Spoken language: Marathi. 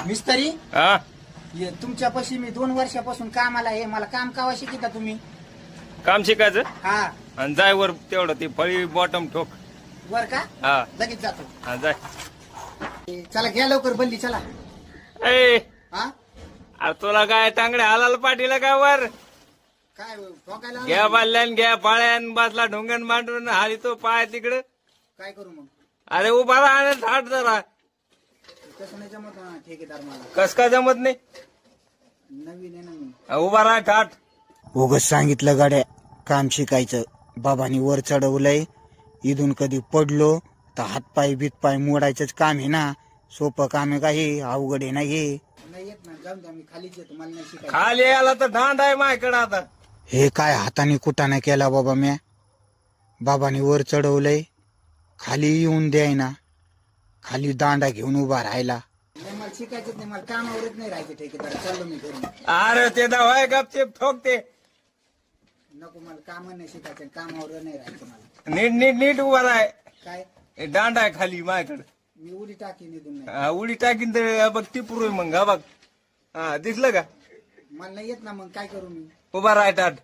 मिस्त्री हा तुमच्यापाशी मी 2 वर्षापासून कामाला आहे. मला काम कावा शिकिता तुम्ही? काम शिकायचं हा आणि जाय वर तेवढं ती फळी बॉटम ठोक. वर का? हा लगेच जातो. हा जाय. चला घ्या लवकर बल्ली चला. ए हा अरे तुला काय टांगड्या हालाल पाठीला का वर काय ठोकायला आला? घ्या बाल्यान घ्या पाळ्यान बसला ढोंगण मांडून हाली तो पाय तिकडं. काय करू मग? अरे उभा राहा थाट जरा. कसं नाही जमत ना ठेकेदार मला. कस का जमत नाही? नवीन आहे ना मी. उभा राहा ठाट. उगच सांगितलं गाड्या काम शिकायचं. बाबांनी वर चढवलंय. इथून कधी पडलो तर हातपाय बितपाय मोडायचंच काम आहे ना. सोपं काम आहे का हे? अवघड आहे ना हे. नाही येत ना. जाऊन द्या मी खालीच येतो. मला नाही शिकायचं. खाली आला तर ढांड आहे माझ्याकडे आता. हे काय हाताने कुटाणा केला बाबा म्या. बाबांनी वर चढवलंय. खाली येऊन द्याय ना. खाली दांडा घेऊन उभा राहायला. मला शिकायचंच नाही. मला कामावरच नाही राहायचं ठेकेदार. चाललो मी घरी. अरे ते दवाय गपचेप ठोकते. नको मला काम नाही शिकायचं. कामावर नाही राहायचं मला. नीट नीट नीट उभा राह. काय हे दांडा आहे खाली माझ्याकडे. मी उडी टाकी निघून नाही. हा, उडी टाकीन तर बघ ती पुरवी मग हा बघ. हा दिसलं का? मला नाही येत ना. मग काय करू मी? उभा राह टाट.